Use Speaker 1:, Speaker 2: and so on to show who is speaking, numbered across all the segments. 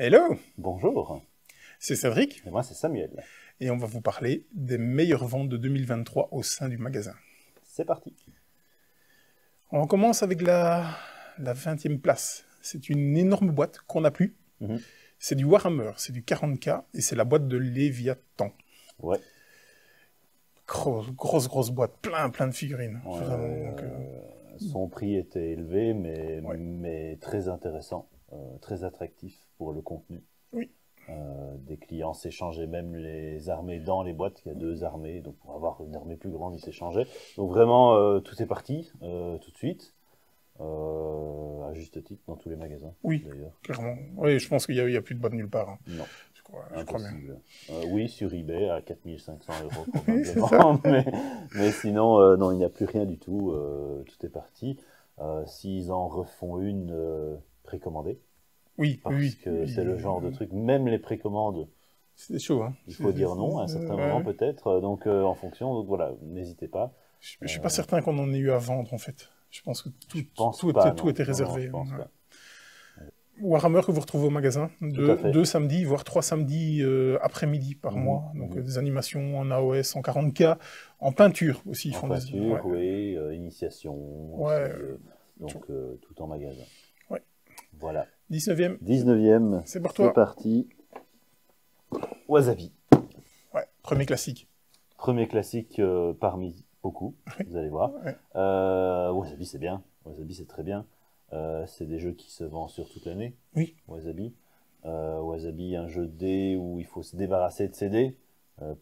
Speaker 1: Hello,
Speaker 2: Bonjour,
Speaker 1: c'est Cédric
Speaker 2: et moi c'est Samuel.
Speaker 1: et on va vous parler des meilleures ventes de 2023 au sein du magasin.
Speaker 2: C'est parti.
Speaker 1: On commence avec la 20e place. C'est une énorme boîte qu'on n'a plus.
Speaker 2: Mhm.
Speaker 1: C'est du Warhammer, c'est du 40K et c'est la boîte de Léviathan.
Speaker 2: Ouais.
Speaker 1: Grosse boîte, plein de figurines.
Speaker 2: Ouais,
Speaker 1: Vraiment, donc,
Speaker 2: son prix était élevé,
Speaker 1: ouais.
Speaker 2: mais très intéressant, très attractif pour le contenu.
Speaker 1: Oui,
Speaker 2: Des clients s'échangeaient même les armées dans les boîtes. Il y a 2 armées, donc pour avoir une armée plus grande, ils s'échangeaient. Donc vraiment, tout est parti tout de suite, à juste titre dans tous les magasins
Speaker 1: oui,
Speaker 2: d'ailleurs.
Speaker 1: clairement. Oui, je pense qu'il y a plus de boîte nulle part, hein.
Speaker 2: Non.
Speaker 1: Je crois bien.
Speaker 2: Impossible. Oui, sur eBay à 4500 €
Speaker 1: Oui, c'est
Speaker 2: probablement,
Speaker 1: ça.
Speaker 2: mais sinon, non, il n'y a plus rien du tout. Tout est parti. S'ils en refont une précommandée,
Speaker 1: Oui,
Speaker 2: parce que c'est le genre de truc, même les précommandes,
Speaker 1: c'est chaud, hein.
Speaker 2: il faut dire non à un certain moment
Speaker 1: Ouais.
Speaker 2: peut-être. Donc en fonction, donc voilà, n'hésitez pas.
Speaker 1: Je suis pas certain qu'on en ait eu à vendre, en fait. Je pense que
Speaker 2: Je pense
Speaker 1: tout
Speaker 2: pas,
Speaker 1: tout
Speaker 2: non.
Speaker 1: était
Speaker 2: Non, non,
Speaker 1: réservé.
Speaker 2: je pense
Speaker 1: Ouais.
Speaker 2: pas.
Speaker 1: Warhammer que vous retrouvez au magasin,
Speaker 2: Tout à fait.
Speaker 1: 2 samedis, voire 3 samedis après-midi par
Speaker 2: Mhm,
Speaker 1: mois. Donc
Speaker 2: mhm.
Speaker 1: des animations en AOS, en 40K, en peinture aussi. Ils
Speaker 2: En
Speaker 1: font des...
Speaker 2: peinture,
Speaker 1: Ouais,
Speaker 2: oui, initiation aussi,
Speaker 1: ouais,
Speaker 2: donc tout en magasin.
Speaker 1: ouais.
Speaker 2: Voilà.
Speaker 1: 19e,
Speaker 2: 19e,
Speaker 1: c'est pour
Speaker 2: c'est
Speaker 1: toi.
Speaker 2: parti. Wasabi.
Speaker 1: Ouais, premier classique.
Speaker 2: Premier classique parmi beaucoup, vous allez voir.
Speaker 1: Ouais.
Speaker 2: Wasabi, c'est bien. Wasabi, c'est très bien. C'est des jeux qui se vendent sur toute l'année.
Speaker 1: Oui,
Speaker 2: Wasabi. Wasabi, un jeu de dés où il faut se débarrasser de ses dés.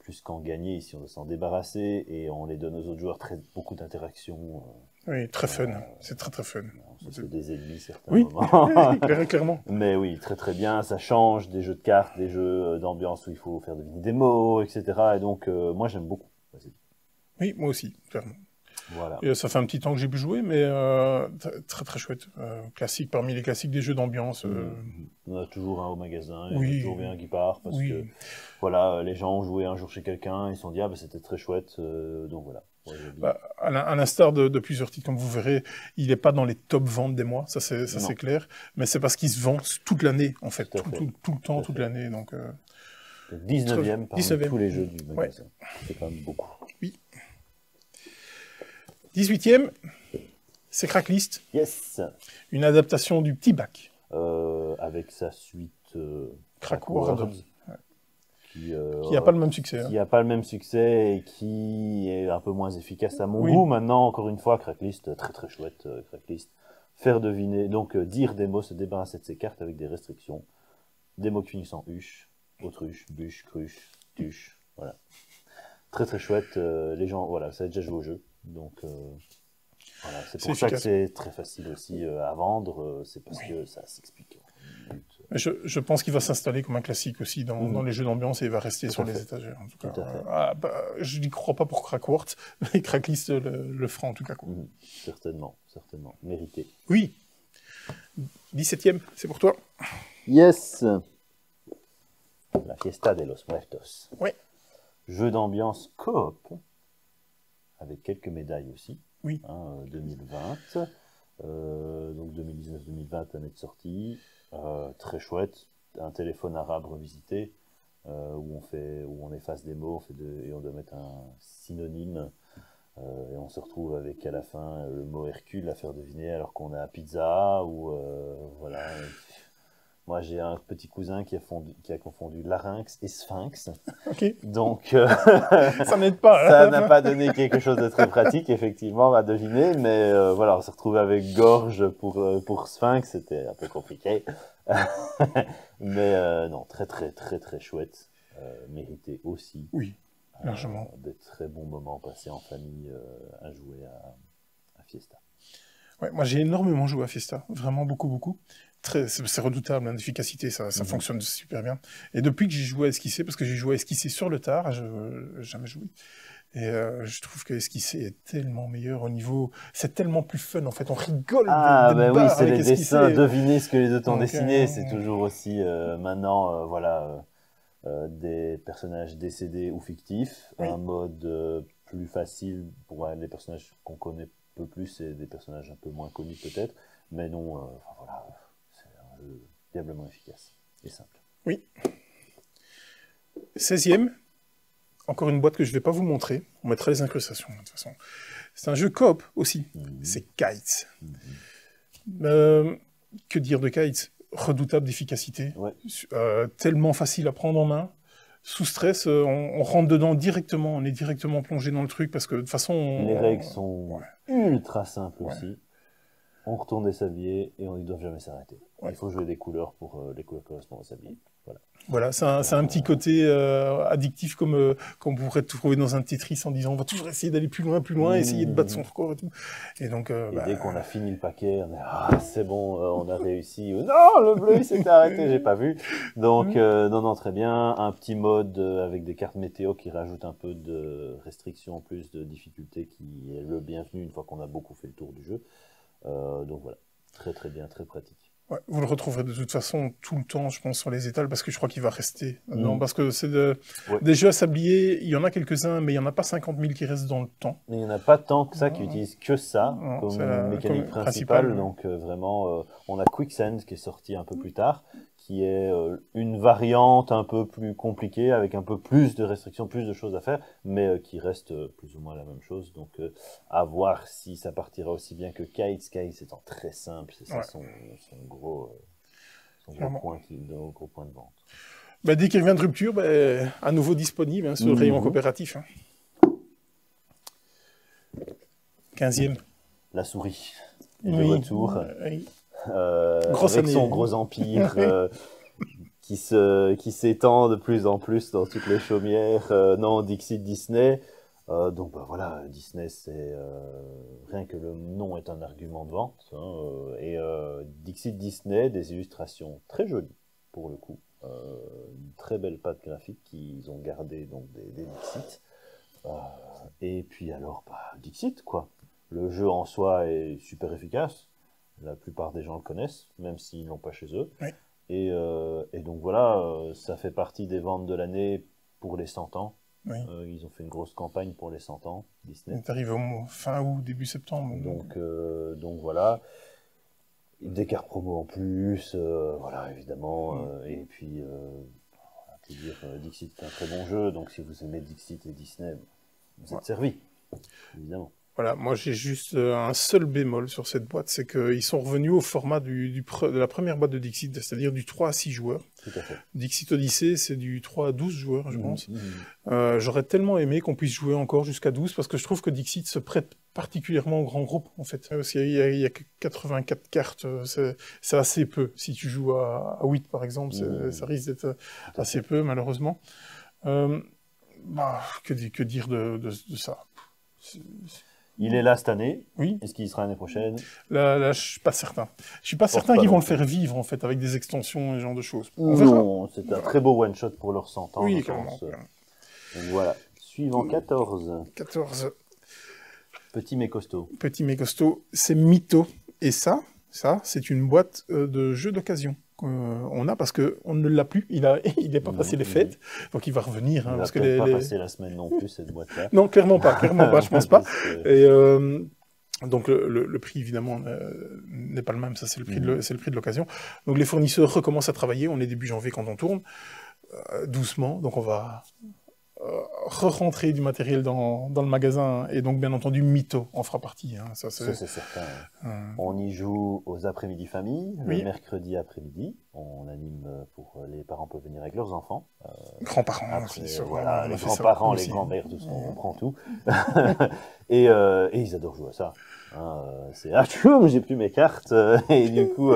Speaker 2: Plus qu'en gagner, ici on doit s'en débarrasser et on les donne aux autres joueurs, beaucoup d'interactions.
Speaker 1: oui, très fun. C'est très fun.
Speaker 2: On se fait des ennemis certains
Speaker 1: Oui,
Speaker 2: moments.
Speaker 1: clairement.
Speaker 2: Mais oui, très bien, ça change des jeux de cartes, des jeux d'ambiance où il faut faire deviner des mots, etc. Et donc, moi j'aime beaucoup. Wasabi.
Speaker 1: Oui, moi aussi, clairement.
Speaker 2: Voilà.
Speaker 1: Et ça fait un petit temps que j'ai pu jouer, mais très chouette. Classique parmi les classiques des jeux d'ambiance.
Speaker 2: On a toujours un au magasin, il y en a
Speaker 1: Oui,
Speaker 2: toujours bien qui part, parce que
Speaker 1: oui.
Speaker 2: voilà, les gens ont joué un jour chez quelqu'un, ils se sont dit, ah bah c'était très chouette, donc voilà. Wasabi.
Speaker 1: Bah, à l'instar de plusieurs titres, comme vous verrez, il n'est pas dans les top ventes des mois, ça
Speaker 2: Non,
Speaker 1: c'est clair, mais c'est parce qu'il se vend toute l'année, en fait,
Speaker 2: tout à fait,
Speaker 1: tout le temps,
Speaker 2: tout à
Speaker 1: toute
Speaker 2: fait.
Speaker 1: l'année, donc...
Speaker 2: Le 19e parmi
Speaker 1: 19e,
Speaker 2: tous les jeux du
Speaker 1: ouais,
Speaker 2: magasin. C'est quand même beaucoup.
Speaker 1: oui. 18e, c'est Cracklist,
Speaker 2: Yes.
Speaker 1: une adaptation du Petit Bac,
Speaker 2: Avec sa suite
Speaker 1: Crackworld,
Speaker 2: qui
Speaker 1: qui n'a pas le même succès. Hein.
Speaker 2: n'a pas le même succès et qui est un peu moins efficace à mon
Speaker 1: Oui.
Speaker 2: goût. Maintenant, encore une fois, Cracklist, très chouette, Cracklist. Faire deviner, donc dire des mots, se débarrasser de ses cartes avec des restrictions. Des mots qui finissent en huche, autruche, bûche, cruche, tuche, voilà. Très chouette, les gens, voilà, ça a déjà joué au jeu, donc voilà, c'est pour ça que
Speaker 1: efficace.
Speaker 2: c'est très facile aussi à vendre, c'est parce que ça s'explique en 1 minute.
Speaker 1: Je pense qu'il va s'installer comme un classique aussi dans les jeux d'ambiance et il va rester
Speaker 2: Tout
Speaker 1: sur
Speaker 2: à
Speaker 1: les
Speaker 2: fait.
Speaker 1: étagères, en tout
Speaker 2: Tout
Speaker 1: cas.
Speaker 2: à fait.
Speaker 1: Je n'y crois pas pour Crackworld, mais Cracklist le fera en tout cas. Quoi.
Speaker 2: Certainement, mérité.
Speaker 1: Oui, 17e, c'est pour toi.
Speaker 2: Yes. La Fiesta de los Muertos.
Speaker 1: Ouais.
Speaker 2: Jeu d'ambiance coop, avec quelques médailles aussi.
Speaker 1: Oui.
Speaker 2: 2020. Donc 2019-2020, année de sortie. Très chouette. Un téléphone arabe revisité, où on efface des mots, et on doit mettre un synonyme. Et on se retrouve avec à la fin le mot Hercule à faire deviner alors qu'on a pizza ou voilà. Moi j'ai un petit cousin qui a confondu larynx et sphinx.
Speaker 1: Ok.
Speaker 2: Donc
Speaker 1: Ça n'aide pas.
Speaker 2: ça
Speaker 1: Hein.
Speaker 2: n'a pas donné quelque chose de très pratique effectivement à deviner, mais voilà, on s'est retrouvé avec gorge pour sphinx, c'était un peu compliqué. Mais non, très chouette, mérité aussi.
Speaker 1: Oui, largement.
Speaker 2: De très bons moments passés en famille à jouer à Fiesta.
Speaker 1: Ouais, moi j'ai énormément joué à Fiesta, vraiment beaucoup. C'est redoutable, hein, l'efficacité, ça fonctionne super bien. Et depuis que j'ai joué à Esquisser, parce que j'ai joué à Esquisser sur le tard, je n'ai jamais joué. Et je trouve que Esquisser est tellement meilleur au niveau... C'est tellement plus fun, en fait. On rigole
Speaker 2: Ah,
Speaker 1: des
Speaker 2: ben oui,
Speaker 1: barres
Speaker 2: c'est
Speaker 1: avec
Speaker 2: les
Speaker 1: Esquisser.
Speaker 2: dessins, deviner ce que les autres ont
Speaker 1: Donc,
Speaker 2: dessiné, c'est toujours aussi, maintenant, voilà, des personnages décédés ou fictifs,
Speaker 1: oui.
Speaker 2: un mode plus facile pour les personnages qu'on connaît un peu plus et des personnages un peu moins connus peut-être, mais non, enfin voilà, c'est un jeu diablement efficace. et simple.
Speaker 1: Oui. 16e, encore une boîte que je ne vais pas vous montrer. On mettra les incrustations, de toute façon. C'est un jeu coop aussi. C'est Kites. Que dire de Kites? Redoutable d'efficacité.
Speaker 2: Ouais.
Speaker 1: Tellement facile à prendre en main. Sous stress, on rentre dedans directement. On est directement plongé dans le truc parce que de toute façon...
Speaker 2: Les règles sont ultra simples aussi. On retourne des sabliers et ils ne doivent jamais s'arrêter. Il faut jouer des couleurs pour les couleurs correspondent aux sabliers.
Speaker 1: Voilà, c'est un petit côté addictif comme qu'on pourrait trouver dans un Tetris en disant on va toujours essayer d'aller plus loin, essayer de battre son record et tout. Et donc,
Speaker 2: dès qu'on a fini le paquet, on est ah c'est bon, on a réussi. Non, le bleu il s'est arrêté, j'ai pas vu. Donc non, très bien. Un petit mode avec des cartes météo qui rajoute un peu de restrictions en plus de difficulté qui est le bienvenu une fois qu'on a beaucoup fait le tour du jeu. Donc voilà, très bien, très pratique.
Speaker 1: Ouais, vous le retrouverez de toute façon tout le temps, je pense, sur les étals, parce que je crois qu'il va rester. Non, parce que c'est des jeux à sablier, il y en a quelques-uns, mais il n'y en a pas 50 000 qui restent dans le temps.
Speaker 2: Mais il n'y en a pas tant que ça qui utilisent que ça comme mécanique principale. Donc vraiment, on a Quicksand qui est sorti un peu plus tard, qui est une variante un peu plus compliquée, avec un peu plus de restrictions, plus de choses à faire, mais qui reste plus ou moins la même chose. Donc à voir si ça partira aussi bien que Kites. Kites étant très simple, c'est ça son gros point de vente.
Speaker 1: Bah, dès qu'il revient de rupture, à nouveau disponible sur le rayon coopératif. 15e.
Speaker 2: La souris est de retour.
Speaker 1: Grosse
Speaker 2: avec
Speaker 1: année.
Speaker 2: son gros empire qui s'étend de plus en plus dans toutes les chaumières. Non, Dixit Disney. Donc voilà, Disney, c'est rien que le nom est un argument de vente. Et Dixit Disney, des illustrations très jolies pour le coup. Une très belle patte graphique qu'ils ont gardé donc des Dixit. Et puis alors, Dixit quoi. Le jeu en soi est super efficace. La plupart des gens le connaissent, même s'ils ne l'ont pas chez eux.
Speaker 1: Oui.
Speaker 2: Et donc voilà, ça fait partie des ventes de l'année pour les 100 ans.
Speaker 1: Oui.
Speaker 2: Ils ont fait une grosse campagne pour les 100 ans, Disney.
Speaker 1: C'est arrivé au fin août, début septembre.
Speaker 2: Donc voilà. Des cartes promo en plus, voilà, évidemment. Et puis, Dixit est un très bon jeu, donc si vous aimez Dixit et Disney, vous êtes servi, évidemment.
Speaker 1: Voilà, moi j'ai juste un seul bémol sur cette boîte, c'est qu'ils sont revenus au format de la première boîte de Dixit, c'est-à-dire du 3 à 6 joueurs.
Speaker 2: Tout à fait.
Speaker 1: Dixit Odyssey, c'est du 3 à 12 joueurs, je pense. J'aurais tellement aimé qu'on puisse jouer encore jusqu'à 12, parce que je trouve que Dixit se prête particulièrement au grand groupe, en fait. Parce qu'il y a 84 cartes, c'est assez peu. Si tu joues à 8, par exemple, ça risque d'être assez peu, malheureusement. Que dire de ça?
Speaker 2: Il est là cette année.
Speaker 1: Oui.
Speaker 2: Est-ce qu'il sera l'année prochaine?
Speaker 1: Là, je suis pas certain. Je suis pas certain qu'ils vont le faire vivre, en fait, avec des extensions et ce genre de choses. On verra.
Speaker 2: Non, c'est un très beau one-shot pour leur 100 ans.
Speaker 1: Oui,
Speaker 2: je pense.
Speaker 1: clairement.
Speaker 2: Donc voilà. Suivant 14.
Speaker 1: 14.
Speaker 2: Petit mais costaud.
Speaker 1: Petit mais costaud, c'est Mytho. Et ça, c'est une boîte de jeux d'occasion. On a parce que on ne l'a plus, il n'est pas passé les fêtes, donc il va revenir.
Speaker 2: Il va
Speaker 1: parce que
Speaker 2: pas passer la semaine non plus, cette boîte-là.
Speaker 1: Non, clairement pas, je pense pas. Et donc le prix évidemment n'est pas le même, ça c'est le prix de l'occasion. Donc les fournisseurs recommencent à travailler, on est début janvier quand on tourne, doucement, donc on va re-rentrer du matériel dans le magasin, et donc bien entendu Mytho en fera partie. Ça c'est
Speaker 2: certain. On y joue aux après-midi famille, le mercredi après-midi. On anime pour les parents peuvent venir avec leurs enfants.
Speaker 1: Grands-parents,
Speaker 2: voilà, les grands-parents, les grands-mères, tout ça, on prend tout. et ils adorent jouer à ça. C'est j'ai plus mes cartes et du coup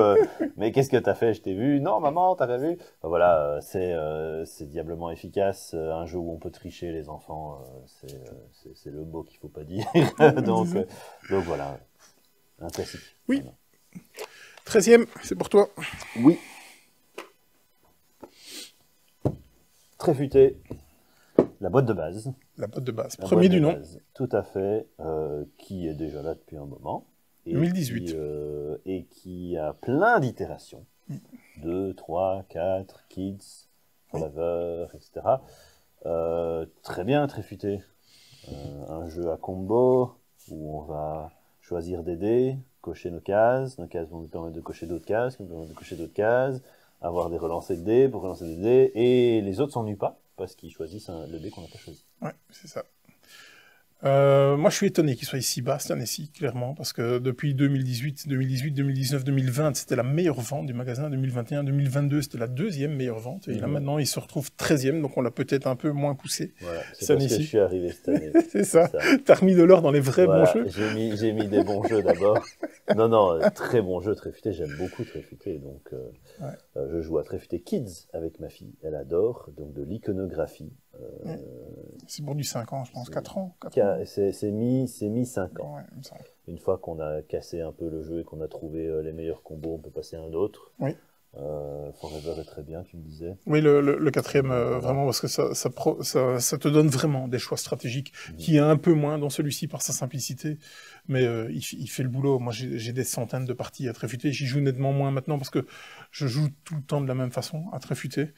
Speaker 2: mais qu'est-ce que t'as fait, je t'ai vu, non maman t'as pas vu, voilà, c'est diablement efficace, un jeu où on peut tricher les enfants, c'est le mot qu'il faut pas dire. donc voilà, un classique.
Speaker 1: Oui. 13e, c'est pour toi.
Speaker 2: Oui. Très futé. La boîte de base.
Speaker 1: La boîte de base. Premier du nom.
Speaker 2: Tout à fait. Qui est déjà là depuis un moment. Et
Speaker 1: 2018.
Speaker 2: Et qui a plein d'itérations. 2, 3, 4, Kids, Forever, etc. Très bien, très futé. Un jeu à combo où on va choisir des dés, cocher nos cases vont nous permettre de cocher d'autres cases, qui nous permettent de cocher d'autres cases. avoir des relancers de dés, pour relancer des dés, et les autres s'ennuient pas, parce qu'ils choisissent le dé qu'on n'a pas choisi.
Speaker 1: Ouais, c'est ça. Moi, je suis étonné qu'il soit si bas cette année-ci, clairement, parce que depuis 2018, 2019, 2020, c'était la meilleure vente du magasin. 2021, 2022, c'était la deuxième meilleure vente. Et là, maintenant, il se retrouve 13e, donc on l'a peut-être un peu moins poussé.
Speaker 2: Voilà, c'est parce que je suis arrivé cette année.
Speaker 1: C'est ça. T'as remis de l'or dans les vrais bons jeux.
Speaker 2: J'ai mis des bons jeux d'abord. Non, très bons jeux, Tréfuté. J'aime beaucoup Tréfuté. Donc, je joue à Tréfuté Kids avec ma fille. Elle adore. Donc, de l'iconographie.
Speaker 1: C'est pour du 5 ans, je pense. 4 ans.
Speaker 2: C'est mis 5 ans.
Speaker 1: Ouais, il me semble.
Speaker 2: Une fois qu'on a cassé un peu le jeu et qu'on a trouvé les meilleurs combos, on peut passer à un autre.
Speaker 1: Oui.
Speaker 2: Forever est très bien, tu me disais.
Speaker 1: Oui, le quatrième, vraiment, parce que ça te donne vraiment des choix stratégiques, qui est un peu moins dans celui-ci par sa simplicité, mais il fait le boulot. Moi, j'ai des centaines de parties à Tréfuté, j'y joue nettement moins maintenant, parce que je joue tout le temps de la même façon à Tréfuté,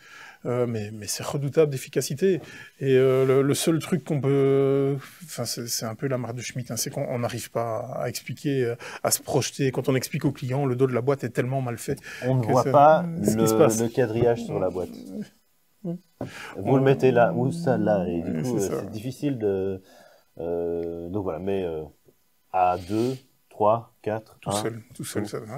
Speaker 1: mais c'est redoutable d'efficacité, et le seul truc qu'on peut... Enfin, c'est un peu la marque de Schmitt, hein, c'est qu'on n'arrive pas à expliquer, à se projeter. Quand on explique au client, le dos de la boîte est tellement mal fait.
Speaker 2: On ne voit pas le quadrillage sur la boîte. Vous le mettez là, ou ça là, et du coup, c'est difficile de... donc voilà, mais à 2, 3, 4,
Speaker 1: tout
Speaker 2: 1,
Speaker 1: seul,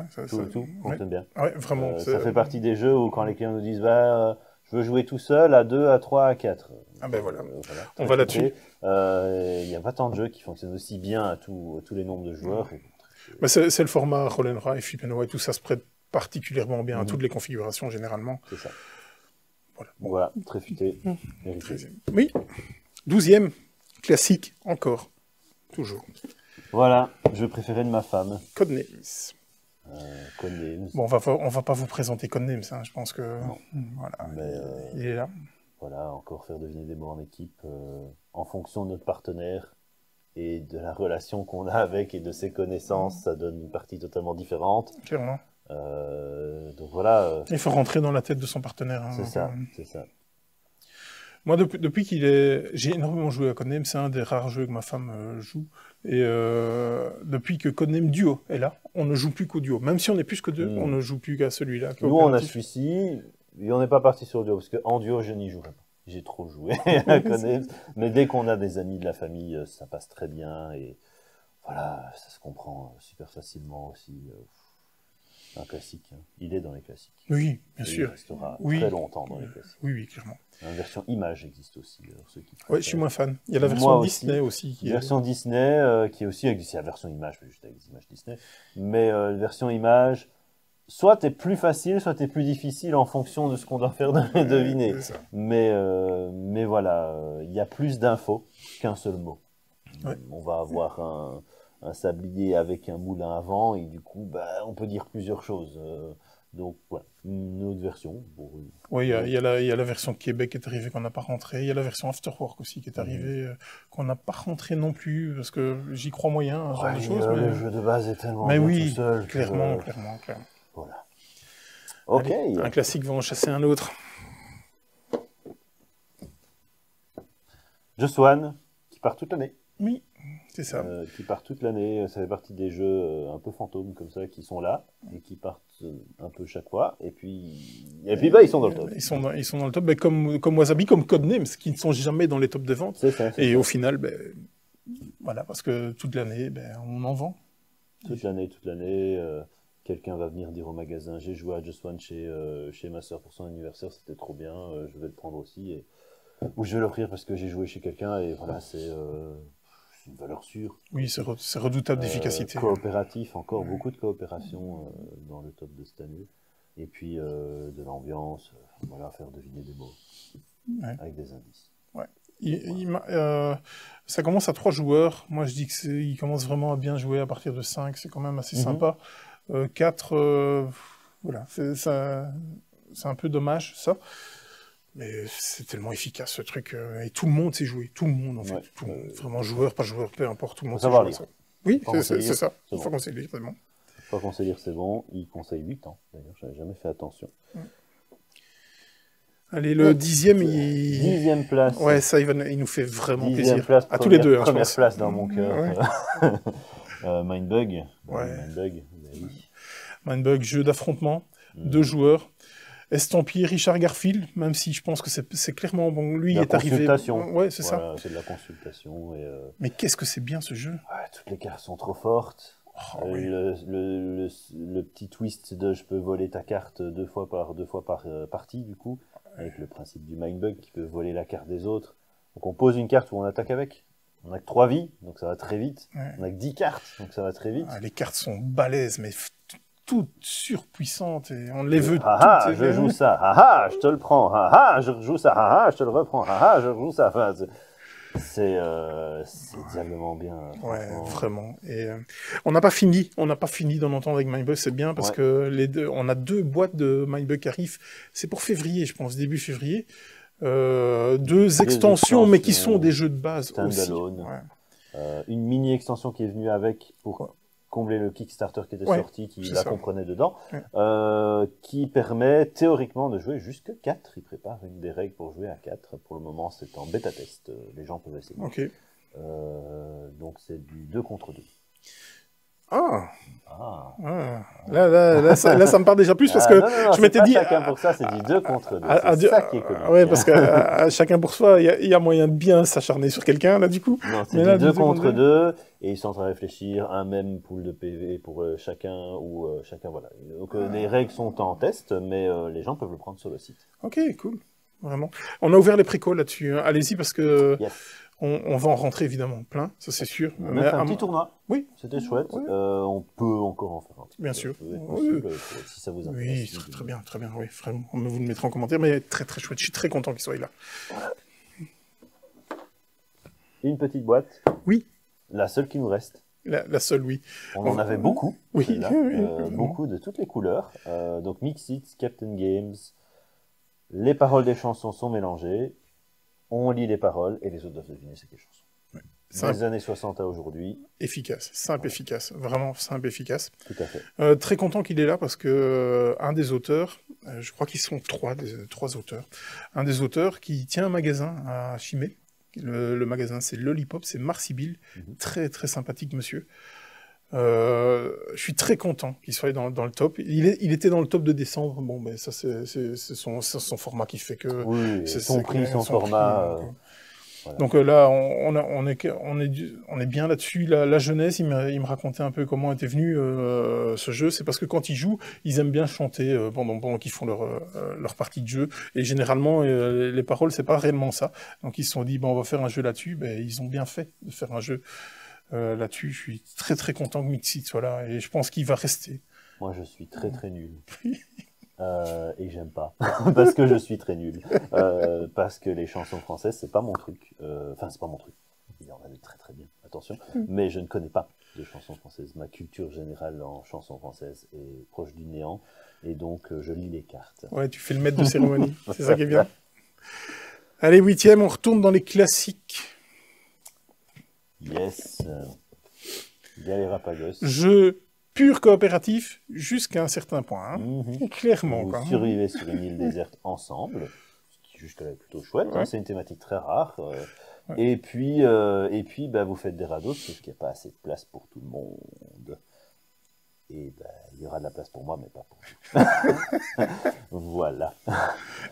Speaker 1: ça
Speaker 2: fonctionne bien.
Speaker 1: Ouais, vraiment.
Speaker 2: Ça fait partie des jeux où quand les clients nous disent je veux jouer tout seul à 2, à 3, à 4.
Speaker 1: Ah ben voilà, on va là-dessus.
Speaker 2: Il n'y a pas tant de jeux qui fonctionnent aussi bien à tous les nombres de joueurs.
Speaker 1: Mais c'est le format Roll and Ride, Flip and Away, tout ça se prête particulièrement bien à toutes les configurations généralement.
Speaker 2: C'est ça. Voilà, Tréfuté.
Speaker 1: Oui, 12e, classique, encore, toujours.
Speaker 2: Voilà, jeu préféré de ma femme.
Speaker 1: Codenames.
Speaker 2: Codenames.
Speaker 1: Bon, on va pas vous présenter Codenames, hein, je pense que...
Speaker 2: Non.
Speaker 1: Voilà,
Speaker 2: mais,
Speaker 1: il est là.
Speaker 2: Voilà, encore faire deviner des mots en équipe en fonction de notre partenaire et de la relation qu'on a avec et de ses connaissances, ça donne une partie totalement différente.
Speaker 1: Clairement.
Speaker 2: Donc voilà.
Speaker 1: Il faut rentrer dans la tête de son partenaire. Hein,
Speaker 2: c'est ça.
Speaker 1: Moi, depuis qu'il est... J'ai énormément joué à Codenames, c'est un des rares jeux que ma femme joue. Et depuis que Codenames Duo est là, on ne joue plus qu'au duo. Même si on est plus que deux, on ne joue plus qu'à celui-là.
Speaker 2: Nous, on a celui-ci, et on n'est pas parti sur le duo, parce qu'en duo, je n'y jouerai pas. J'ai trop joué à Codenames. Mais dès qu'on a des amis de la famille, ça passe très bien. Et voilà, ça se comprend super facilement aussi. Un classique, hein. Il est dans les classiques.
Speaker 1: Oui, bien sûr.
Speaker 2: Il restera très longtemps dans les classiques.
Speaker 1: Oui, clairement.
Speaker 2: La version image existe aussi.
Speaker 1: Oui, je suis moins fan. Il y a la version Disney aussi.
Speaker 2: La version Disney qui est aussi avec la version image, juste avec des images Disney. Mais la version image, soit t'es plus facile, soit t'es plus difficile en fonction de ce qu'on doit faire deviner. Mais voilà, il y a plus d'infos qu'un seul mot. Ouais. On va avoir un sablier avec un moulin à vent et du coup, on peut dire plusieurs choses. Donc, voilà, une autre version.
Speaker 1: Oui, il y a la version Québec qui est arrivée qu'on n'a pas rentrée. Il y a la version Afterwork aussi qui est arrivée qu'on n'a pas rentrée non plus parce que j'y crois moyen, ce genre de choses.
Speaker 2: Le jeu de base est tellement bien tout seul.
Speaker 1: Clairement.
Speaker 2: Voilà. Ok.
Speaker 1: Allez, un classique va en chasser un autre.
Speaker 2: Just One, qui part toute l'année.
Speaker 1: Oui, c'est ça.
Speaker 2: Qui part toute l'année, ça fait partie des jeux un peu fantômes comme ça, qui sont là, et qui partent un peu chaque fois, et puis ils sont dans le top.
Speaker 1: Ils sont dans le top, comme Wasabi, comme Codenames, qui ne sont jamais dans les tops des ventes. Et au final, voilà, parce que toute l'année, on en vend.
Speaker 2: Toute l'année, quelqu'un va venir dire au magasin, j'ai joué à Just One chez ma soeur pour son anniversaire, c'était trop bien, je vais le prendre aussi, ou je vais l'offrir parce que j'ai joué chez quelqu'un, et voilà, c'est une valeur sûre.
Speaker 1: Oui, c'est redoutable d'efficacité.
Speaker 2: Coopératif, encore beaucoup de coopération dans le top de cette année. Et puis de l'ambiance, voilà, faire deviner des mots avec des indices.
Speaker 1: Ouais. Ça commence à 3 joueurs. Moi, je dis qu'il commence vraiment à bien jouer à partir de 5. C'est quand même assez sympa. 4, voilà, c'est un peu dommage, ça. Mais c'est tellement efficace ce truc. Et tout le monde sait jouer. Tout le monde, en fait. Tout le monde. Vraiment, joueur, pas joueur, peu importe. Tout le monde sait jouer. Ça. Oui, c'est ça. Il faut qu'on sait lire, c'est bon.
Speaker 2: Une fois qu'on sait lire, c'est bon. Il conseille 8 ans. D'ailleurs, je n'avais jamais fait attention.
Speaker 1: Allez, le 10e,
Speaker 2: 10e place.
Speaker 1: Ouais, ça, il nous fait vraiment plaisir.
Speaker 2: Place,
Speaker 1: à tous les deux,
Speaker 2: première place dans mon cœur. Mindbug.
Speaker 1: Ouais. Mindbug, jeu d'affrontement, 2 joueurs. estampillé Richard Garfield, même si je pense que c'est clairement bon. Lui
Speaker 2: La
Speaker 1: est arrivé.
Speaker 2: consultation.
Speaker 1: Ouais, c'est ça.
Speaker 2: Voilà, c'est de la consultation. Et,
Speaker 1: Mais qu'est-ce que c'est bien ce jeu.
Speaker 2: toutes les cartes sont trop fortes.
Speaker 1: Oh, oui.
Speaker 2: Le petit twist de je peux voler ta carte deux fois par partie, du coup, avec le principe du mindbug qui peut voler la carte des autres. Donc on pose une carte où on attaque avec. On n'a que 3 vies, donc ça va très vite.
Speaker 1: Ouais.
Speaker 2: On n'a que 10 cartes, donc ça va très vite.
Speaker 1: Ah, les cartes sont balèzes, mais toutes surpuissantes et on les veut
Speaker 2: Ah,
Speaker 1: toutes.
Speaker 2: je joue ça, ah, je te le prends, ah, je joue ça, ah, je te le reprends, ah, je joue ça. Enfin, c'est diablement bien.
Speaker 1: Ouais, vraiment. Et on n'a pas fini d'en entendre avec Mindbug, c'est bien parce que on a 2 boîtes de Mindbug qui arrivent. C'est pour février, je pense, début février. 2 extensions, mais qui sont des jeux de base aussi.
Speaker 2: Standalone. Une mini extension qui est venue avec pour combler le Kickstarter qui était sorti, qui la comprenait dedans, qui permet théoriquement de jouer jusque 4. Il prépare une des règles pour jouer à 4. Pour le moment, c'est en bêta test. Les gens peuvent essayer.
Speaker 1: Okay.
Speaker 2: Donc c'est du 2 contre 2.
Speaker 1: Là, ça me parle déjà plus parce que
Speaker 2: non,
Speaker 1: je m'étais dit.
Speaker 2: Chacun pour ça, c'est du 2 contre 2. C'est ça qui est comique.
Speaker 1: Ouais, parce que chacun pour soi, il y a moyen de bien s'acharner sur quelqu'un, là, du coup.
Speaker 2: Non, c'est du 2 contre 2, et ils sont en train de réfléchir un même pool de PV pour chacun, ou chacun, voilà. Donc les règles sont en test, mais les gens peuvent le prendre sur le site.
Speaker 1: Ok, cool. Vraiment. On a ouvert les précols là-dessus. Hein. Allez-y, parce que. Yes. On va en rentrer évidemment plein, ça c'est sûr.
Speaker 2: On a fait un petit tournoi.
Speaker 1: Oui.
Speaker 2: C'était chouette. Oui. On peut encore en faire un petit
Speaker 1: bien sûr.
Speaker 2: Possible, si ça vous intéresse.
Speaker 1: Oui, très bien, oui, vraiment. Vous le mettrez en commentaire, mais très très chouette. Je suis très content qu'il soit là.
Speaker 2: Une petite boîte.
Speaker 1: Oui.
Speaker 2: La seule qui nous reste.
Speaker 1: La seule, oui.
Speaker 2: On en avait beaucoup.
Speaker 1: Oui.
Speaker 2: Beaucoup de toutes les couleurs. Donc Mixit, Captain Games. Les paroles des chansons sont mélangées. On lit les paroles et les autres doivent deviner c'est quelle chanson. Ouais. Des années 60 à aujourd'hui.
Speaker 1: Efficace, simple, efficace. Vraiment simple, efficace.
Speaker 2: Tout à fait.
Speaker 1: Très content qu'il est là parce que un des auteurs, je crois qu'ils sont 3 auteurs, un des auteurs qui tient un magasin à Chimay. Le magasin, c'est Lollipop, c'est Marcibil. Très, très sympathique monsieur. Je suis très content qu'il soit dans le top. Il était dans le top de décembre. Bon, ben ça c'est son format qui fait que.
Speaker 2: Oui, c'est son prix, son format.
Speaker 1: Prix, voilà. Donc là, on est bien là-dessus. La jeunesse, il me racontait un peu comment était venu ce jeu. C'est parce que quand ils jouent, ils aiment bien chanter pendant qu'ils font leur partie de jeu. Et généralement, les paroles, c'est pas réellement ça. Donc ils se sont dit, on va faire un jeu là-dessus. Ben ils ont bien fait de faire un jeu. Là-dessus, je suis très très content que Mixit soit là et je pense qu'il va rester.
Speaker 2: Moi, je suis très très nul. Et j'aime pas. Parce que je suis très nul. Parce que les chansons françaises, c'est pas mon truc. Enfin, c'est pas mon truc. Il y en a de très très bien, attention. Mais je ne connais pas de chansons françaises. Ma culture générale en chansons françaises est proche du néant. Et donc, je lis les cartes.
Speaker 1: Ouais, tu fais le maître de cérémonie. C'est ça qui est bien. Allez, 8e, on retourne dans les classiques.
Speaker 2: Yes. Galérapagos.
Speaker 1: Jeu pur coopératif jusqu'à un certain point. Hein. Clairement.
Speaker 2: Vous survivez sur une île déserte ensemble, ce qui jusque-là est plutôt chouette. Ouais. Hein, c'est une thématique très rare. Et puis vous faites des radeaux, parce qu'il n'y a pas assez de place pour tout le monde. Et il y aura de la place pour moi, mais pas pour vous. Voilà.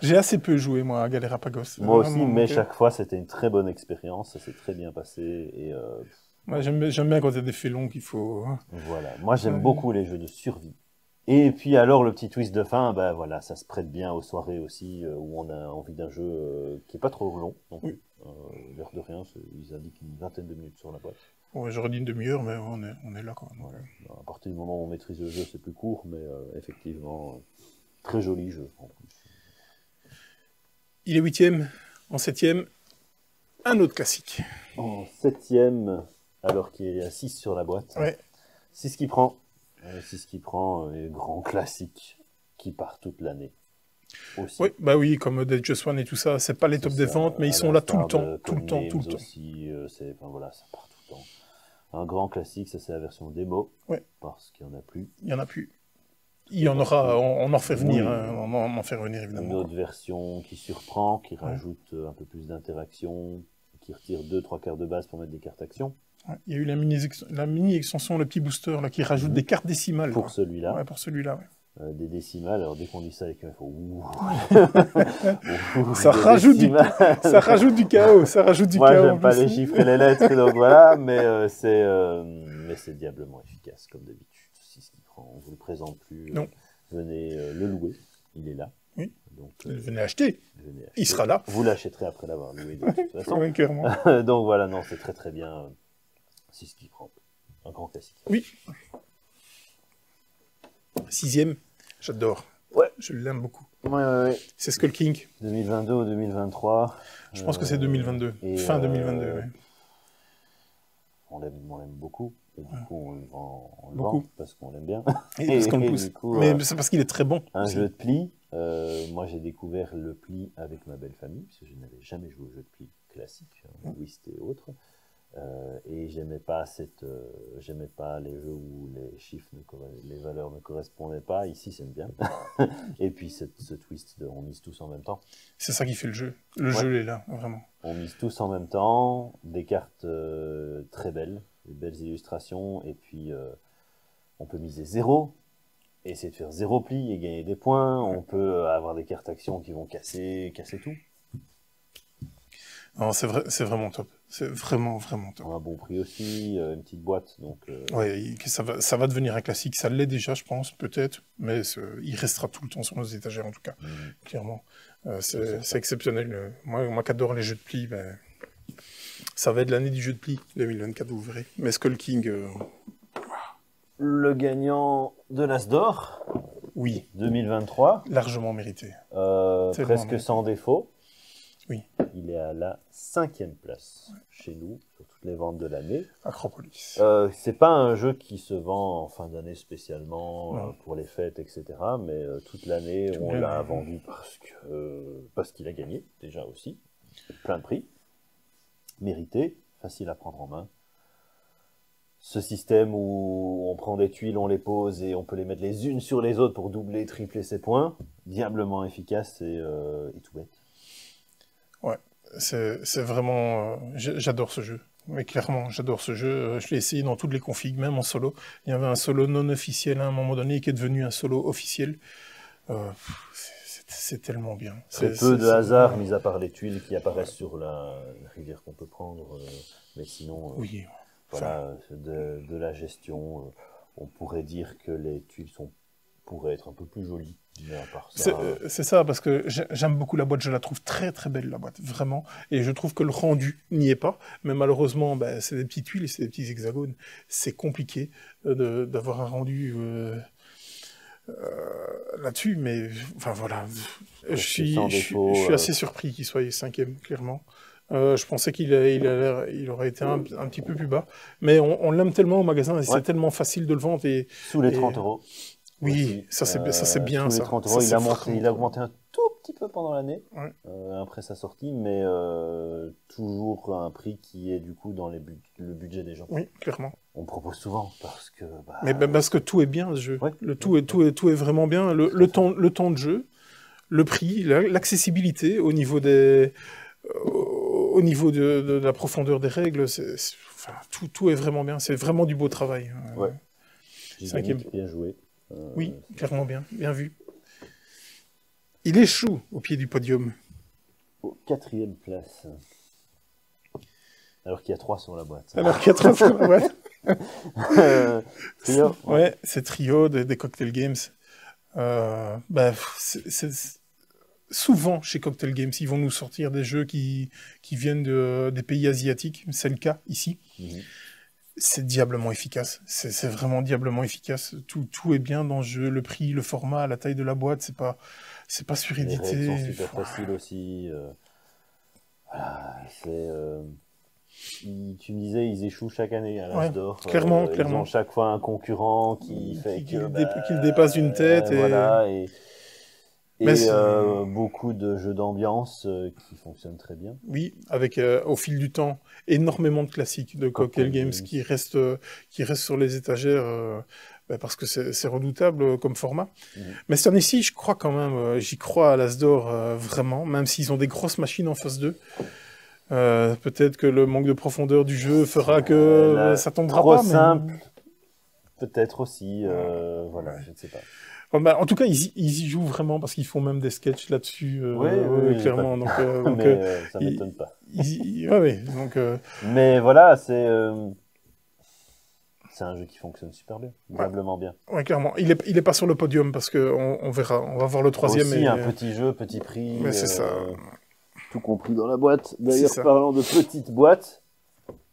Speaker 1: J'ai assez peu joué, moi, à Galérapagos.
Speaker 2: Moi aussi, mais chaque fois, c'était une très bonne expérience. Ça s'est très bien passé. Et,
Speaker 1: ouais, j'aime bien quand il y a des faits longs qu'il faut...
Speaker 2: Voilà. Moi, j'aime beaucoup les jeux de survie. Et puis, alors, le petit twist de fin, voilà, ça se prête bien aux soirées aussi, où on a envie d'un jeu qui n'est pas trop long. Donc, l'air de rien, ils indiquent une vingtaine de minutes sur la boîte.
Speaker 1: Ouais, j'aurais dit une demi-heure, mais on est là quand même.
Speaker 2: Voilà. À partir du moment où on maîtrise le jeu, c'est plus court, mais effectivement, très joli jeu en plus.
Speaker 1: Il est 8e, en 7e, un autre classique.
Speaker 2: En 7e, alors qu'il est à 6 sur la boîte.
Speaker 1: Ouais.
Speaker 2: 6 qui prend. 6 qui prend les grands classiques qui partent toute l'année. Aussi.
Speaker 1: Oui, oui, comme Dead Just One et tout ça, c'est pas les top des ventes, mais ils sont là tout le temps.
Speaker 2: Aussi, voilà, ça part tout le temps. Un grand classique, ça c'est la version démo, parce qu'il n'y en a plus.
Speaker 1: Il n'y en a plus. Il y en aura, on en fait venir, on en fait revenir évidemment.
Speaker 2: Une autre version qui surprend, qui rajoute un peu plus d'interaction, qui retire 2-3 cartes de base pour mettre des cartes action.
Speaker 1: Ouais, il y a eu la mini extension, le petit booster là, qui rajoute des cartes décimales.
Speaker 2: Pour celui-là.
Speaker 1: Ouais, pour celui-là, ouais.
Speaker 2: des décimales. Alors dès qu'on dit ça, les gens font ouh.
Speaker 1: Ça rajoute du chaos. Ça rajoute du
Speaker 2: Moi,
Speaker 1: chaos.
Speaker 2: j'aime pas les chiffres et les lettres, donc voilà. Mais c'est diablement efficace comme d'habitude. Si ce qui prend, on vous le présente plus.
Speaker 1: Non.
Speaker 2: Venez le louer. Il est là.
Speaker 1: Oui.
Speaker 2: Donc
Speaker 1: venez acheter.
Speaker 2: venez acheter.
Speaker 1: Il sera là.
Speaker 2: Vous l'achèterez après l'avoir loué de toute façon.
Speaker 1: Ouais, clairement.
Speaker 2: Donc voilà, non, c'est très très bien. C'est ce qui prend. Un grand classique.
Speaker 1: Oui. 6e, j'adore.
Speaker 2: Ouais.
Speaker 1: Je l'aime beaucoup.
Speaker 2: Ouais.
Speaker 1: C'est Skull King.
Speaker 2: 2022 ou 2023.
Speaker 1: Je pense que c'est 2022.
Speaker 2: et,
Speaker 1: Fin 2022, ouais.
Speaker 2: On l'aime beaucoup. Et du coup, on le
Speaker 1: Beaucoup.
Speaker 2: vend parce qu'on l'aime bien.
Speaker 1: Et parce qu'on le pousse.
Speaker 2: du coup,
Speaker 1: Mais c'est parce qu'il est très bon.
Speaker 2: un
Speaker 1: aussi.
Speaker 2: jeu de pli. Moi, j'ai découvert le pli avec ma belle famille, parce que je n'avais jamais joué au jeu de pli classique, Whist et autres. Et j'aimais pas les jeux où les chiffres, les valeurs ne correspondaient pas. Ici, c'est bien. Et puis, ce twist on mise tous en même temps.
Speaker 1: C'est ça qui fait le jeu. Le jeu est là, vraiment.
Speaker 2: On mise tous en même temps, des cartes très belles, des belles illustrations, et puis on peut miser 0, et essayer de faire 0 pli et gagner des points. On peut avoir des cartes actions qui vont casser tout.
Speaker 1: Non, c'est vraiment top. C'est vraiment top.
Speaker 2: On a un bon prix aussi, une petite boîte. Donc,
Speaker 1: Ouais, ça va devenir un classique. Ça l'est déjà, je pense, peut-être. Mais il restera tout le temps sur nos étagères, en tout cas. Clairement. C'est exceptionnel. Moi qui adore les jeux de pli, ben, ça va être l'année du jeu de pli, 2024, vous verrez. Mais Skull King,
Speaker 2: le gagnant de l'As d'Or,
Speaker 1: oui,
Speaker 2: 2023,
Speaker 1: largement mérité.
Speaker 2: presque
Speaker 1: mérité.
Speaker 2: sans défaut.
Speaker 1: Oui.
Speaker 2: Il est à la 5e place chez nous, sur toutes les ventes de l'année.
Speaker 1: Acropolis.
Speaker 2: C'est pas un jeu qui se vend en fin d'année spécialement pour les fêtes, etc. Mais toute l'année, on l'a vendu parce qu'il a gagné, déjà aussi. Plein de prix. Mérité, facile à prendre en main. Ce système où on prend des tuiles, on les pose et on peut les mettre les unes sur les autres pour doubler, tripler ses points. Diablement efficace et tout bête.
Speaker 1: Ouais, c'est vraiment... j'adore ce jeu. Mais clairement, j'adore ce jeu. Je l'ai essayé dans toutes les configs, même en solo. Il y avait un solo non officiel à un moment donné qui est devenu un solo officiel. C'est tellement bien.
Speaker 2: Très peu de hasard, mis à part les tuiles qui apparaissent sur la rivière qu'on peut prendre. Mais sinon,
Speaker 1: oui.
Speaker 2: Voilà, de la gestion. On pourrait dire que les tuiles pourraient être un peu plus jolies. Mais à part ça...
Speaker 1: C'est ça, parce que j'aime beaucoup la boîte, je la trouve très très belle la boîte, vraiment. Et je trouve que le rendu n'y est pas. Mais malheureusement, ben, c'est des petites tuiles et c'est des petits hexagones. C'est compliqué d'avoir un rendu là-dessus. Mais enfin voilà, je suis assez surpris qu'il soit 5e, clairement. Je pensais qu'il aurait été un petit peu plus bas. Mais on l'aime tellement au magasin et c'est tellement facile de le vendre.
Speaker 2: Sous les 30 €.
Speaker 1: Oui, ça c'est bien.
Speaker 2: Sous les 30 €, il a augmenté un tout petit peu pendant l'année, après sa sortie, mais toujours un prix qui est du coup dans le budget des gens.
Speaker 1: Oui, clairement.
Speaker 2: On propose souvent parce que...
Speaker 1: parce que tout est bien ce jeu.
Speaker 2: Ouais.
Speaker 1: Tout est vraiment bien. Le temps de jeu, le prix, l'accessibilité au niveau de la profondeur des règles, tout est vraiment bien. C'est vraiment du beau travail.
Speaker 2: Ouais. Gigamic, bien joué.
Speaker 1: Oui, clairement bien vu. Il échoue au pied du podium.
Speaker 2: Au 4e place. Alors qu'il y a 3 sur la boîte. Trio.
Speaker 1: Ouais, c'est Trio des Cocktail Games. Souvent, chez Cocktail Games, ils vont nous sortir des jeux qui viennent des pays asiatiques. C'est le cas ici. C'est diablement efficace. C'est vraiment diablement efficace. Tout est bien dans le jeu. Le prix, le format, la taille de la boîte, c'est pas surédité.
Speaker 2: Les règles sont super faciles aussi. Voilà, tu me disais, ils échouent chaque année à l'As d'Or.
Speaker 1: Clairement.
Speaker 2: Ils ont chaque fois un concurrent qui fait
Speaker 1: qu'il dépasse d'une tête.
Speaker 2: Voilà, et beaucoup de jeux d'ambiance qui fonctionnent très bien.
Speaker 1: Oui, avec au fil du temps énormément de classiques de Cocktail Games qui restent sur les étagères parce que c'est redoutable comme format. Mais cette année-ci, je crois quand même, j'y crois à l'As d'Or vraiment, même s'ils ont des grosses machines en face d'eux. Peut-être que le manque de profondeur du jeu fera que ça tombera
Speaker 2: trop
Speaker 1: pas.
Speaker 2: Simple. Peut-être aussi, voilà, je ne sais pas.
Speaker 1: Bon, bah, en tout cas, ils y jouent vraiment parce qu'ils font même des sketchs là-dessus,
Speaker 2: Oui,
Speaker 1: clairement. Donc,
Speaker 2: mais ça m'étonne pas.
Speaker 1: Ouais, donc,
Speaker 2: Mais voilà, c'est un jeu qui fonctionne super bien, diablement bien.
Speaker 1: ouais, clairement. Il est pas sur le podium parce que on verra. On va voir le troisième.
Speaker 2: Aussi un petit jeu, petit prix.
Speaker 1: Mais c'est ça.
Speaker 2: Tout compris dans la boîte. D'ailleurs,
Speaker 1: C'est ça.
Speaker 2: parlant de petite boîte,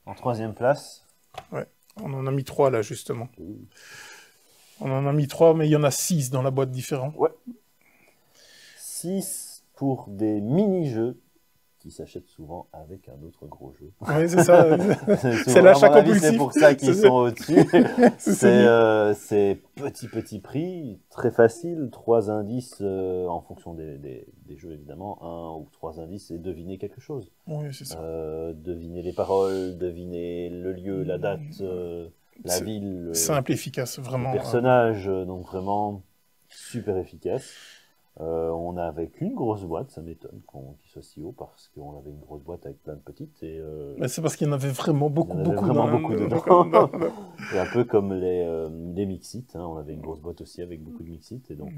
Speaker 2: en 3e place.
Speaker 1: Ouais. On en a mis 3 là, justement. On en a mis 3, mais il y en a 6 dans la boîte différente.
Speaker 2: Ouais. 6 pour des mini-jeux qui s'achètent souvent avec un autre gros jeu.
Speaker 1: Oui, c'est ça.
Speaker 2: C'est l'achat compulsif. C'est pour ça qu'ils sont au-dessus. C'est petit prix, très facile. 3 indices en fonction des jeux, évidemment. 1 ou 3 indices et deviner quelque chose.
Speaker 1: Oui, c'est ça.
Speaker 2: Deviner les paroles, deviner le lieu, la date, la ville.
Speaker 1: Simple et efficace, vraiment.
Speaker 2: Le personnage, donc vraiment super efficace. On avait qu'une grosse boîte, ça m'étonne qu'il soit si haut, parce qu'on avait une grosse boîte avec plein de petites.
Speaker 1: Mais c'est parce qu'il y en avait vraiment beaucoup, beaucoup
Speaker 2: dedans. Et un peu comme les Mixit, hein, on avait une grosse boîte aussi avec beaucoup de Mixit. Et donc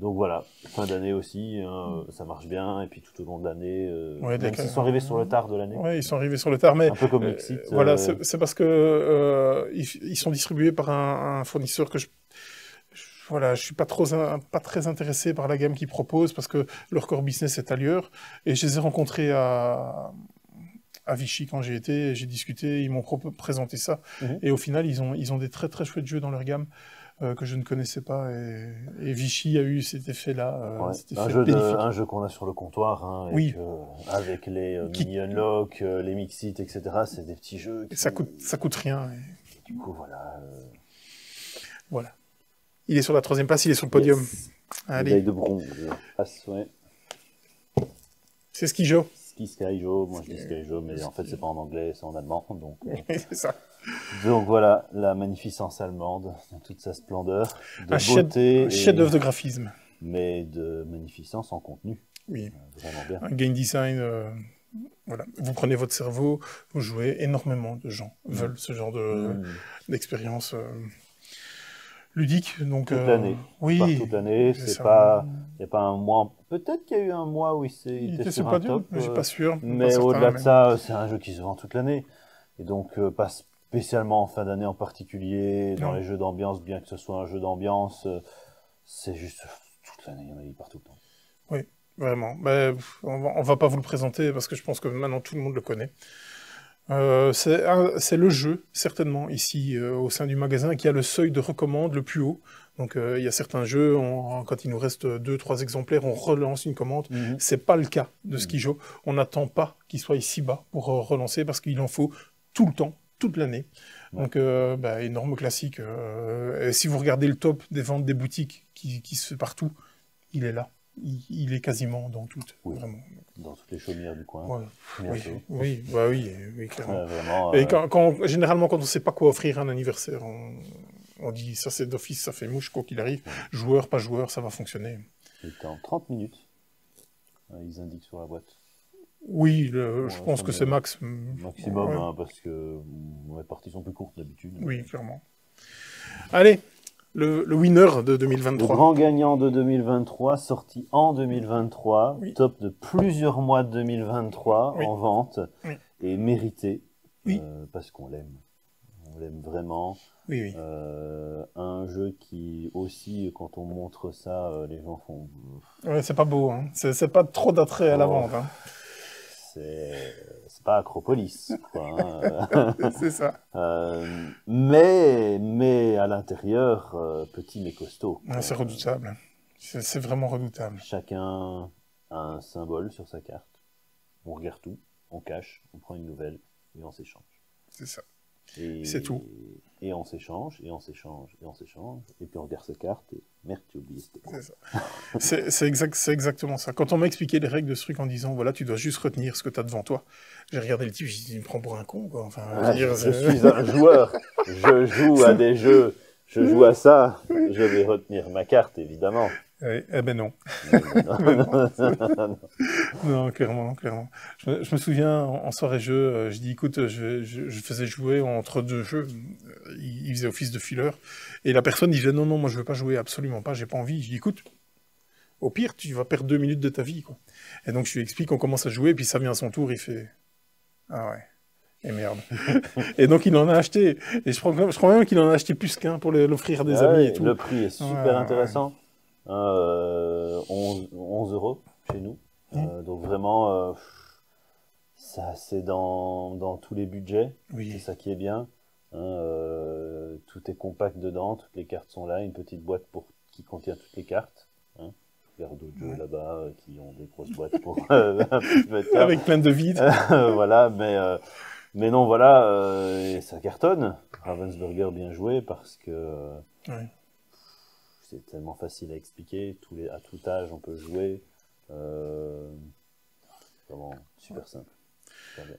Speaker 2: voilà, fin d'année aussi, hein, ça marche bien. Et puis tout au long de l'année, même s'ils sont arrivés sur le tard de l'année.
Speaker 1: Oui, ils sont arrivés sur le tard, mais
Speaker 2: un peu comme Mixit.
Speaker 1: Voilà, c'est parce que ils sont distribués par un fournisseur que voilà, je suis pas très intéressé par la gamme qu'ils proposent parce que leur core business est ailleurs. Et je les ai rencontrés à Vichy quand j'ai été, j'ai discuté, ils m'ont présenté ça. Et au final, ils ont des très très chouettes jeux dans leur gamme que je ne connaissais pas. Et Vichy a eu cet effet-là.
Speaker 2: Un jeu qu'on a sur le comptoir, hein,
Speaker 1: oui.
Speaker 2: Avec les mini-unlock, les Mixit, etc. C'est des petits jeux.
Speaker 1: Ça coûte rien.
Speaker 2: Et du coup, voilà.
Speaker 1: Voilà. Il est sur la 3e place, il est sur le podium.
Speaker 2: Yes.
Speaker 1: Allez.
Speaker 2: Médaille de bronze. Ouais.
Speaker 1: C'est Skijo.
Speaker 2: Skyjo, moi je dis Skyjo, mais en fait c'est pas en anglais, c'est en allemand. Donc,
Speaker 1: c'est ça.
Speaker 2: Donc voilà, la magnificence allemande, dans toute sa splendeur, de
Speaker 1: un
Speaker 2: beauté.
Speaker 1: Un chef-d'œuvre de graphisme.
Speaker 2: Mais de magnificence en contenu.
Speaker 1: Oui.
Speaker 2: Vraiment bien.
Speaker 1: Un game design, voilà. Vous prenez votre cerveau, vous jouez, énormément de gens veulent ce genre d'expérience ludique. Donc,
Speaker 2: toute l'année.
Speaker 1: Oui.
Speaker 2: Toute l'année, il n'y a pas un mois. Peut-être qu'il y a eu un mois où il était sur un top.
Speaker 1: Je suis pas sûr.
Speaker 2: Mais au-delà de ça, c'est un jeu qui se vend toute l'année. Et donc, pas spécialement en fin d'année en particulier, dans les jeux d'ambiance, bien que ce soit un jeu d'ambiance, c'est juste toute l'année, il part tout le temps.
Speaker 1: Oui, vraiment. Mais, on va pas vous le présenter parce que je pense que maintenant tout le monde le connaît. C'est le jeu, certainement, ici, au sein du magasin, qui a le seuil de recommande le plus haut. Donc, il y a certains jeux, quand il nous reste 2-3 exemplaires, on relance une commande. C'est pas le cas de Skijo. On n'attend pas qu'il soit ici bas pour relancer, parce qu'il en faut tout le temps, toute l'année. Donc, énorme classique. Et si vous regardez le top des ventes des boutiques qui se fait partout, il est là. Il est quasiment dans toutes, vraiment.
Speaker 2: Dans toutes les chaumières du coin.
Speaker 1: Ouais. Oui, clairement.
Speaker 2: Vraiment,
Speaker 1: et généralement, quand on ne sait pas quoi offrir à un anniversaire, on dit ça c'est d'office, ça fait mouche, quoi qu'il arrive. Joueur, pas joueur, ça va fonctionner.
Speaker 2: Et en 30 minutes, ils indiquent sur la boîte.
Speaker 1: Oui, je pense que c'est
Speaker 2: maximum, hein, parce que les parties sont plus courtes d'habitude.
Speaker 1: Oui, clairement. Allez, le winner de 2023.
Speaker 2: Le grand gagnant de 2023, sorti en 2023, top de plusieurs mois de 2023 en vente, et mérité, parce qu'on l'aime. On l'aime vraiment. Un jeu qui aussi, quand on montre ça, les gens font...
Speaker 1: Ouais, c'est pas beau, hein. C'est pas trop d'attrait à la vente. Hein.
Speaker 2: C'est pas Acropolis, quoi. Hein.
Speaker 1: C'est ça.
Speaker 2: Mais à l'intérieur, petit mais costaud.
Speaker 1: C'est redoutable. C'est vraiment redoutable.
Speaker 2: Chacun a un symbole sur sa carte. On regarde tout, on cache, on prend une nouvelle et on s'échange.
Speaker 1: C'est ça. C'est tout.
Speaker 2: Et on s'échange, et on s'échange, et on s'échange. Et puis on regarde sa carte et merde, tu as oublié.
Speaker 1: C'est ça. C'est exactement ça. Quand on m'a expliqué les règles de ce truc en disant, voilà, tu dois juste retenir ce que tu as devant toi, j'ai regardé le type, j'ai dit, il me prend pour un con, quoi. Enfin,
Speaker 2: je suis un joueur, je joue à des jeux, je joue à ça, je vais retenir ma carte, évidemment.
Speaker 1: Eh ben non. Mais non.
Speaker 2: Non, non.
Speaker 1: Non, clairement, clairement. Je me souviens, en soirée jeu, je dis, écoute, je faisais jouer entre deux jeux, il faisait office de fileur, et la personne disait, non, non, moi je veux pas jouer, absolument pas, j'ai pas envie. Je dis, écoute, au pire, tu vas perdre 2 minutes de ta vie, quoi. Et donc je lui explique, on commence à jouer, puis ça vient à son tour, il fait, ah ouais, et merde. Et donc il en a acheté, et je crois même qu'il en a acheté plus qu'un pour l'offrir à des
Speaker 2: Ah
Speaker 1: amis et
Speaker 2: ouais,
Speaker 1: tout.
Speaker 2: le prix est
Speaker 1: Ouais,
Speaker 2: super
Speaker 1: ouais,
Speaker 2: intéressant. Hein, 11 euros chez nous.
Speaker 1: ouais.
Speaker 2: Donc vraiment, ça c'est dans tous les budgets. C'est
Speaker 1: Oui,
Speaker 2: ça qui est bien. Hein, tout est compact dedans, toutes les cartes sont là, une petite boîte qui contient toutes les cartes. Hein. Je regarde d'autres jeux
Speaker 1: ouais.
Speaker 2: là-bas qui ont des grosses boîtes pour un petit peu de carte.
Speaker 1: Avec plein de vides.
Speaker 2: Voilà, mais non, voilà, et ça cartonne. Ravensburger bien joué parce que
Speaker 1: Ouais.
Speaker 2: c'est tellement facile à expliquer. À tout âge, on peut jouer. Euh, Vraiment super simple. Super bien.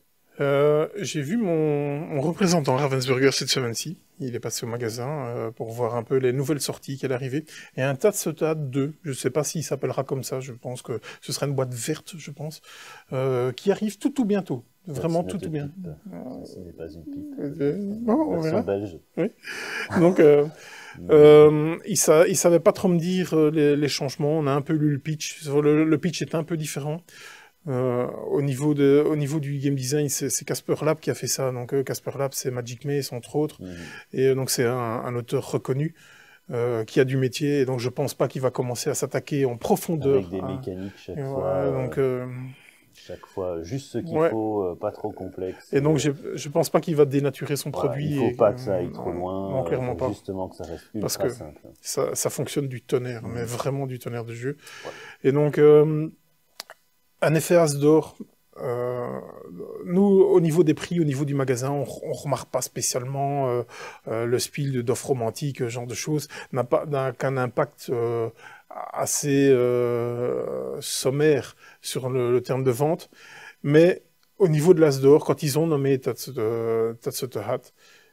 Speaker 1: J'ai vu mon représentant Ravensburger cette semaine-ci. Il est passé au magasin pour voir un peu les nouvelles sorties qui allaient arriver. Et un Tatsuta 2, je ne sais pas s'il s'appellera comme ça, je pense que ce sera une boîte verte, je pense, qui arrive tout bientôt. Vraiment
Speaker 2: Ceci
Speaker 1: tout bien.
Speaker 2: pipe. Ceci n'est pas une pipe.
Speaker 1: Bon, on
Speaker 2: Version
Speaker 1: verra.
Speaker 2: belge.
Speaker 1: Oui. Donc,
Speaker 2: Mais
Speaker 1: il savait pas trop me dire les changements. On a un peu lu le pitch. Le pitch est un peu différent. Au niveau du game design, c'est Casper Lab qui a fait ça. Donc Casper Lab, c'est Magic Maze entre autres, et donc c'est un auteur reconnu qui a du métier. Et donc je pense pas qu'il va commencer à s'attaquer en profondeur.
Speaker 2: avec des mécaniques
Speaker 1: Et voilà, donc
Speaker 2: chaque fois juste ce qu'il
Speaker 1: ouais.
Speaker 2: faut, pas trop complexe.
Speaker 1: Et donc je pense pas qu'il va dénaturer son
Speaker 2: Voilà,
Speaker 1: produit.
Speaker 2: il faut
Speaker 1: Et,
Speaker 2: pas que ça aille trop
Speaker 1: non,
Speaker 2: loin.
Speaker 1: non, clairement
Speaker 2: Faut
Speaker 1: pas.
Speaker 2: justement que ça reste
Speaker 1: Parce
Speaker 2: ultra
Speaker 1: que
Speaker 2: simple.
Speaker 1: ça fonctionne du tonnerre, mais vraiment du tonnerre de jeu.
Speaker 2: Ouais.
Speaker 1: Et donc un effet as d'or. Euh, Nous, au niveau des prix, au niveau du magasin, on remarque pas spécialement le spiel d'offres romantiques, ce genre de choses, n'a qu'un impact assez sommaire sur le terme de vente. Mais au niveau de l'As d'or, quand ils ont nommé Tatsuta Hat,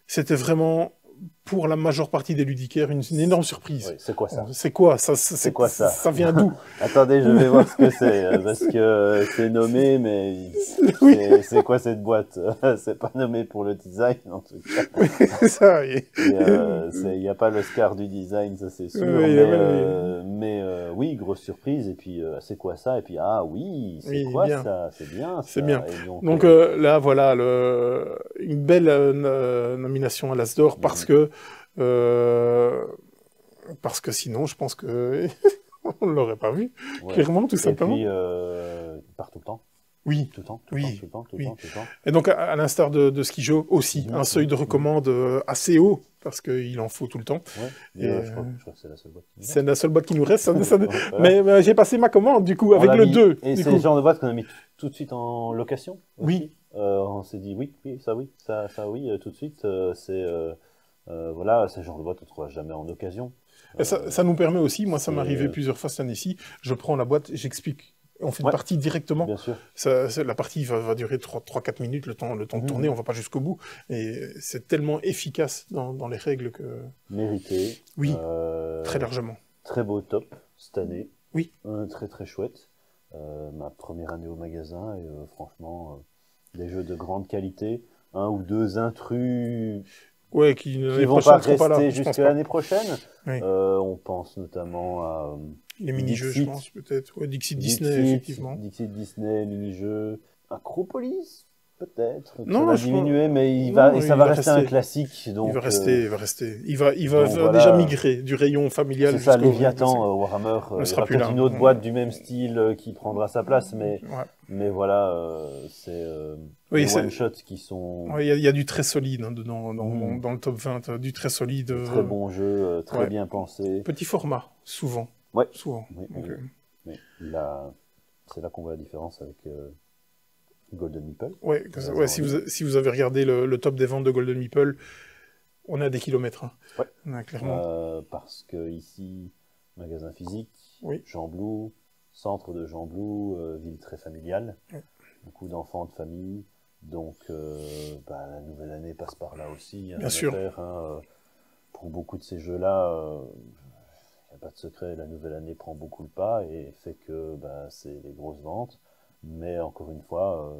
Speaker 1: c'était vraiment pour la majeure partie des ludicaires une énorme surprise.
Speaker 2: Oui, c'est quoi ça?
Speaker 1: C'est quoi ça?
Speaker 2: C'est quoi ça?
Speaker 1: Ça vient d'où?
Speaker 2: Attendez, je vais voir ce que c'est, parce que c'est nommé, mais
Speaker 1: Oui.
Speaker 2: c'est quoi cette boîte? C'est pas nommé pour le design, en tout cas.
Speaker 1: Oui, c'est ça.
Speaker 2: Il n'y a pas l'Oscar du design, ça c'est sûr,
Speaker 1: Oui,
Speaker 2: mais oui, grosse surprise, et puis c'est quoi ça? Et puis, ah oui, c'est
Speaker 1: oui,
Speaker 2: quoi
Speaker 1: bien.
Speaker 2: ça? C'est bien ça.
Speaker 1: C'est bien.
Speaker 2: Et
Speaker 1: Donc là, voilà, une belle nomination à l'As d'Or parce que sinon, je pense que on ne l'aurait pas vu,
Speaker 2: ouais.
Speaker 1: clairement, tout
Speaker 2: Et
Speaker 1: simplement.
Speaker 2: puis, il part tout le temps.
Speaker 1: Oui,
Speaker 2: Tout le temps,
Speaker 1: oui,
Speaker 2: tout le temps, tout le
Speaker 1: oui.
Speaker 2: temps, tout le temps.
Speaker 1: Et donc, à l'instar de Skijo aussi, un seuil de recommande assez haut, parce qu'il en faut tout le temps.
Speaker 2: Ouais,
Speaker 1: Et,
Speaker 2: je crois que c'est la seule boîte.
Speaker 1: c'est la seule boîte qui nous reste.
Speaker 2: Voilà.
Speaker 1: Mais j'ai passé ma commande, du coup, avec
Speaker 2: On l'a
Speaker 1: le
Speaker 2: mis-
Speaker 1: 2.
Speaker 2: Et
Speaker 1: du
Speaker 2: c'est
Speaker 1: coup.
Speaker 2: le genre de boîte qu'on a mis tout de suite en location aussi.
Speaker 1: Oui.
Speaker 2: On s'est dit oui, ça oui, tout de suite. Voilà, c'est le genre de boîte qu'on ne trouvera jamais en occasion.
Speaker 1: Et ça nous permet aussi, moi ça m'est arrivé
Speaker 2: c'est-
Speaker 1: plusieurs fois cette année-ci, je prends la boîte, j'explique. On fait une
Speaker 2: Ouais.
Speaker 1: partie directement.
Speaker 2: Bien sûr.
Speaker 1: La partie va durer 3-4 minutes, le temps de
Speaker 2: Mhm.
Speaker 1: tourner, on va pas jusqu'au bout. Et c'est tellement efficace dans les règles que...
Speaker 2: Mérité.
Speaker 1: Oui, très largement.
Speaker 2: Très beau top cette année.
Speaker 1: Oui.
Speaker 2: Très très chouette. Ma première année au magasin et franchement, des jeux de grande qualité. Un ou deux intrus
Speaker 1: Ouais,
Speaker 2: qui
Speaker 1: l'année
Speaker 2: vont
Speaker 1: prochaine
Speaker 2: pas
Speaker 1: seront pas là,
Speaker 2: rester
Speaker 1: je pense
Speaker 2: jusqu'à
Speaker 1: pas.
Speaker 2: l'année prochaine.
Speaker 1: Oui.
Speaker 2: On pense notamment à
Speaker 1: Les mini-jeux, je
Speaker 2: Dixit.
Speaker 1: pense, peut-être. Ouais, Dixit Disney, effectivement.
Speaker 2: Dixit Disney, mini-jeux. Acropolis, peut-être.
Speaker 1: Non,
Speaker 2: Ça va
Speaker 1: je
Speaker 2: diminuer, mais
Speaker 1: non,
Speaker 2: ça va rester un classique. Donc,
Speaker 1: il va rester, il va rester. Il va
Speaker 2: donc
Speaker 1: déjà
Speaker 2: voilà.
Speaker 1: migrer du rayon familial
Speaker 2: C'est ça,
Speaker 1: jusqu'au...
Speaker 2: Léviathan, Warhammer.
Speaker 1: On
Speaker 2: Il y
Speaker 1: sera
Speaker 2: aura
Speaker 1: plus
Speaker 2: peut-être
Speaker 1: là.
Speaker 2: une autre boîte du même style qui prendra sa place, mais
Speaker 1: Ouais.
Speaker 2: voilà, c'est
Speaker 1: Oui,
Speaker 2: des
Speaker 1: c'est-
Speaker 2: one-shots qui sont
Speaker 1: Ouais, il y a du très solide hein, dans le top 20, du très solide.
Speaker 2: de très bons jeux, très
Speaker 1: ouais.
Speaker 2: bien pensés.
Speaker 1: Petit format, souvent.
Speaker 2: Ouais.
Speaker 1: Souvent.
Speaker 2: Oui,
Speaker 1: Donc,
Speaker 2: oui. Mais là, c'est là qu'on voit la différence avec Golden Meeple.
Speaker 1: ouais, si vous avez regardé le top des ventes de Golden Meeple, on est à des kilomètres. Hein.
Speaker 2: Ouais.
Speaker 1: Ouais, clairement.
Speaker 2: Parce que ici, magasin physique,
Speaker 1: Oui.
Speaker 2: Jean-Blou, centre de Jean-Blou, ville très familiale,
Speaker 1: Ouais.
Speaker 2: beaucoup d'enfants de famille, donc la nouvelle année passe par là aussi.
Speaker 1: Bien sûr.
Speaker 2: Pour beaucoup de ces jeux-là, n'y a pas de secret, la nouvelle année prend beaucoup le pas et fait que c'est les grosses ventes. Mais encore une fois,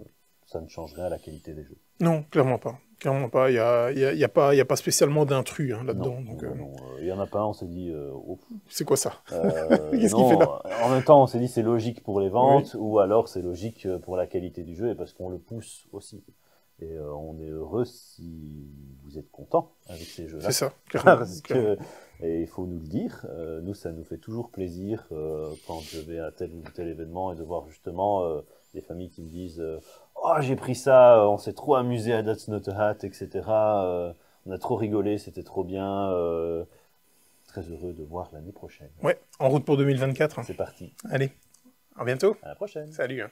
Speaker 2: ça ne change rien à la qualité des jeux.
Speaker 1: Non, clairement pas. Clairement pas. Il y a pas spécialement d'intrus hein, là-dedans.
Speaker 2: Non,
Speaker 1: Donc,
Speaker 2: non. Il y en a pas un, on s'est dit, oh,
Speaker 1: c'est quoi ça? Qu'est-ce qu'il
Speaker 2: non,
Speaker 1: fait là?
Speaker 2: en même temps, on s'est dit c'est logique pour les ventes,
Speaker 1: Oui.
Speaker 2: ou alors c'est logique pour la qualité du jeu et parce qu'on le pousse aussi. Et on est heureux si vous êtes content avec ces jeux-là.
Speaker 1: C'est ça, clairement.
Speaker 2: Parce que, et il faut nous le dire, nous, ça nous fait toujours plaisir quand je vais à tel ou tel événement et de voir justement des familles qui me disent oh, j'ai pris ça, on s'est trop amusé à That's Not a Hat, etc. On a trop rigolé, c'était trop bien. Très heureux de voir l'année prochaine.
Speaker 1: Ouais, en route pour 2024.
Speaker 2: C'est parti.
Speaker 1: Allez, à bientôt.
Speaker 2: À la prochaine.
Speaker 1: Salut.